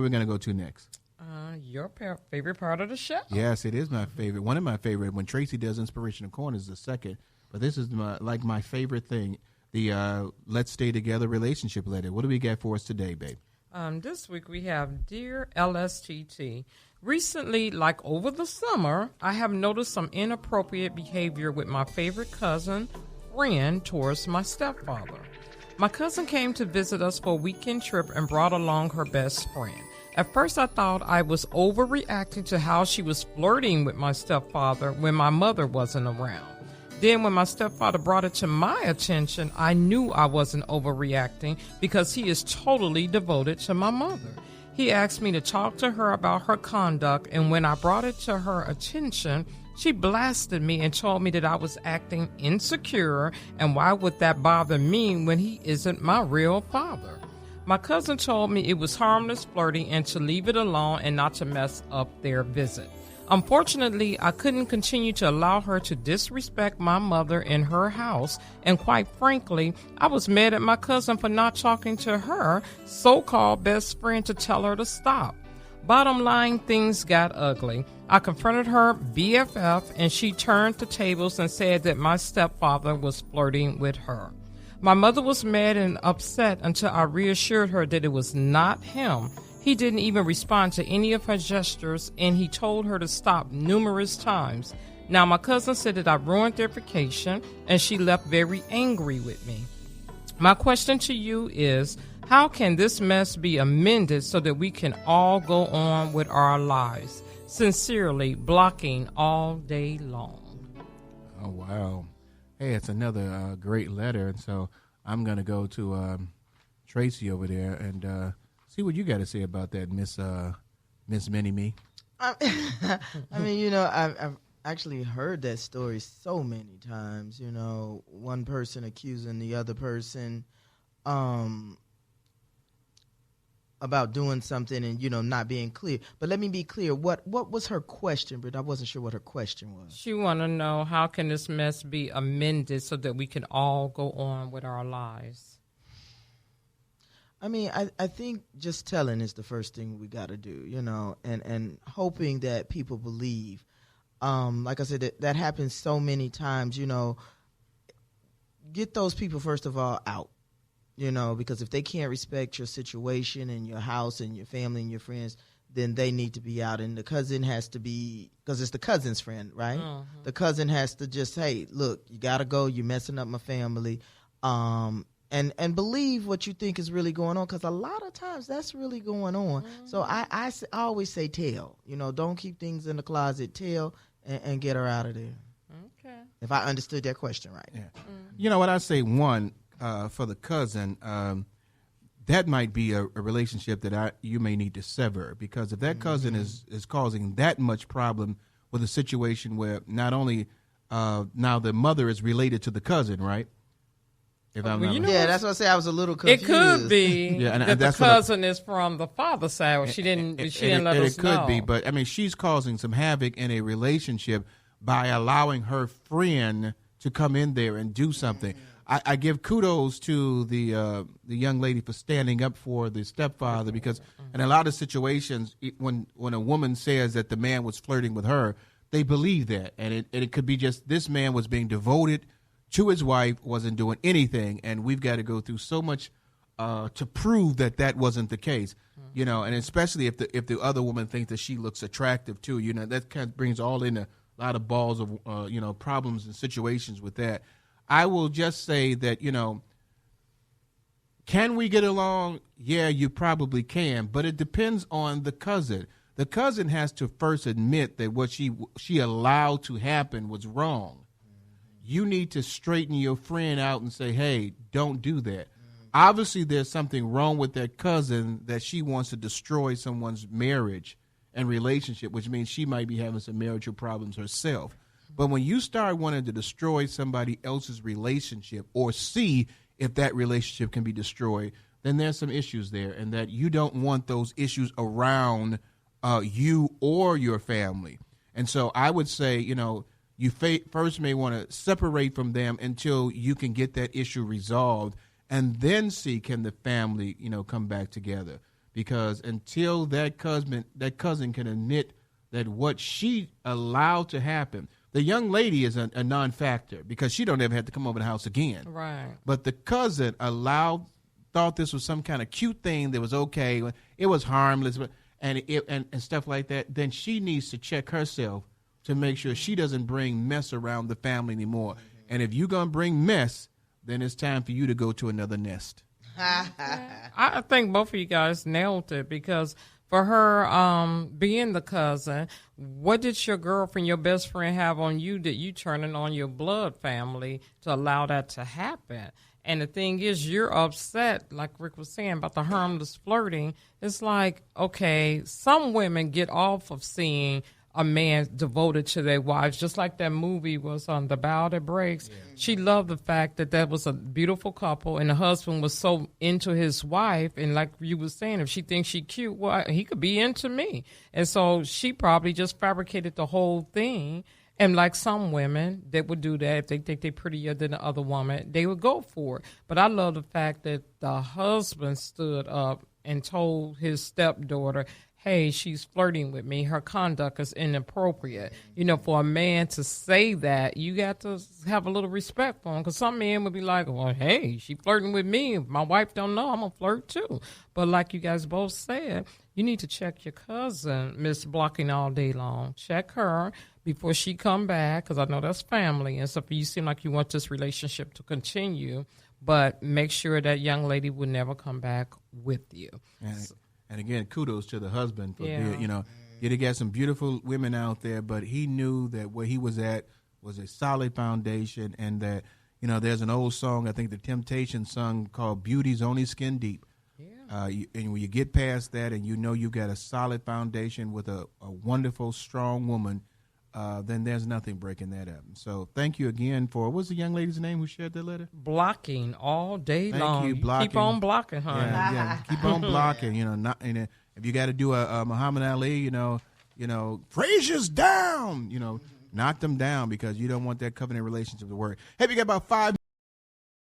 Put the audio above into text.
we going to go to next? Your favorite part of the show. Yes, it is my favorite. One of my favorite. When Tracy does Inspirational Corner is the second. But this is my favorite thing, the Let's Stay Together relationship letter. What do we got for us today, babe? This week we have Dear LSTT. Recently, like over the summer, I have noticed some inappropriate behavior with my favorite cousin, friend, towards my stepfather. My cousin came to visit us for a weekend trip and brought along her best friend. At first, I thought I was overreacting to how she was flirting with my stepfather when my mother wasn't around. Then when my stepfather brought it to my attention, I knew I wasn't overreacting because he is totally devoted to my mother. He asked me to talk to her about her conduct, and when I brought it to her attention, she blasted me and told me that I was acting insecure, and why would that bother me when he isn't my real father? My cousin told me it was harmless flirting and to leave it alone and not to mess up their visit. Unfortunately, I couldn't continue to allow her to disrespect my mother in her house, and quite frankly, I was mad at my cousin for not talking to her so-called best friend to tell her to stop. Bottom line, things got ugly. I confronted her BFF, and she turned the tables and said that my stepfather was flirting with her. My mother was mad and upset until I reassured her that it was not him. He didn't even respond to any of her gestures, and he told her to stop numerous times. Now, my cousin said that I ruined their vacation, and she left very angry with me. My question to you is, how can this mess be amended so that we can all go on with our lives? Sincerely, Blocking all day long. Oh, wow. Hey, it's another great letter, and so I'm going to go to Tracy over there and see what you got to say about that, Miss Mini-Me. I mean, you know, I've actually heard that story so many times, you know, one person accusing the other person about doing something and, you know, not being clear. But let me be clear. What was her question, Britt? I wasn't sure what her question was. She want to know, how can this mess be amended so that we can all go on with our lives? I mean, I think just telling is the first thing we got to do, you know, and hoping that people believe. Like I said, that happens so many times, you know. Get those people, first of all, out. You know, because if they can't respect your situation and your house and your family and your friends, then they need to be out. And the cousin has to be, because it's the cousin's friend, right? Mm-hmm. The cousin has to just, hey, look, you got to go. You're messing up my family. And believe what you think is really going on, because a lot of times that's really going on. Mm-hmm. So I always say tell. You know, don't keep things in the closet. Tell and get her out of there. Okay. If I understood that question right. Yeah. Mm-hmm. You know what I say, one, for the cousin, that might be a relationship that you may need to sever, because if that cousin is causing that much problem with a situation where not only now the mother is related to the cousin, right? If I'm not that's what I say. I was a little confused. It could be that the cousin is from the father's side. Or she didn't let us know. It could be, but I mean, she's causing some havoc in a relationship by allowing her friend to come in there and do something. I give kudos to the young lady for standing up for the stepfather, because in a lot of situations, when a woman says that the man was flirting with her, they believe that, and it could be just this man was being devoted to his wife, wasn't doing anything, and we've got to go through so much to prove that wasn't the case, you know, and especially if the other woman thinks that she looks attractive too, you know, that kind of brings all in a lot of balls of you know, problems and situations with that. I will just say that, you know, can we get along? Yeah, you probably can, but it depends on the cousin. The cousin has to first admit that what she allowed to happen was wrong. You need to straighten your friend out and say, hey, don't do that. Obviously, there's something wrong with that cousin, that she wants to destroy someone's marriage and relationship, which means she might be having some marital problems herself. But when you start wanting to destroy somebody else's relationship or see if that relationship can be destroyed, then there's some issues there, and that you don't want those issues around you or your family. And so I would say, you know, you first may want to separate from them until you can get that issue resolved, and then see, can the family, you know, come back together. because until that cousin can admit that what she allowed to happen, the young lady is a non-factor because she don't ever have to come over the house again. Right. But the cousin thought this was some kind of cute thing that was okay. It was harmless, and stuff like that. Then she needs to check herself to make sure she doesn't bring mess around the family anymore. And if you're going to bring mess, then it's time for you to go to another nest. I think both of you guys nailed it, because for her being the cousin, what did your girlfriend, your best friend, have on you that you turning on your blood family to allow that to happen? And the thing is, you're upset, like Rick was saying, about the harmless flirting. It's like, okay, some women get off of seeing a man devoted to their wives, just like that movie was on The Bow That Breaks. Yeah. She loved the fact that was a beautiful couple, and the husband was so into his wife. And like you were saying, if she thinks she cute, well, he could be into me. And so she probably just fabricated the whole thing. And like some women that would do that, if they think they're prettier than the other woman, they would go for it. But I love the fact that the husband stood up and told his stepdaughter, hey, she's flirting with me. Her conduct is inappropriate. You know, for a man to say that, you got to have a little respect for him, because some men would be like, well, hey, she flirting with me. If my wife don't know, I'm going to flirt too. But like you guys both said, you need to check your cousin, Miss Blocking All Day Long. Check her before she come back, because I know that's family. And so if you seem like you want this relationship to continue, but make sure that young lady will never come back with you. And again, kudos to the husband for being, he got some beautiful women out there, but he knew that where he was at was a solid foundation, and that, there's an old song, I think the Temptations song, called Beauty's Only Skin Deep. Yeah. And when you get past that and you've got a solid foundation with a wonderful, strong woman, then there's nothing breaking that up. So thank you again for, what's the young lady's name who shared that letter? Blocking all day long. Thank you, blocking. Keep on blocking, honey. Yeah, keep on blocking. If you got to do a Muhammad Ali, Frazier's down. Knock them down, because you don't want that covenant relationship to work. Hey, we got about 5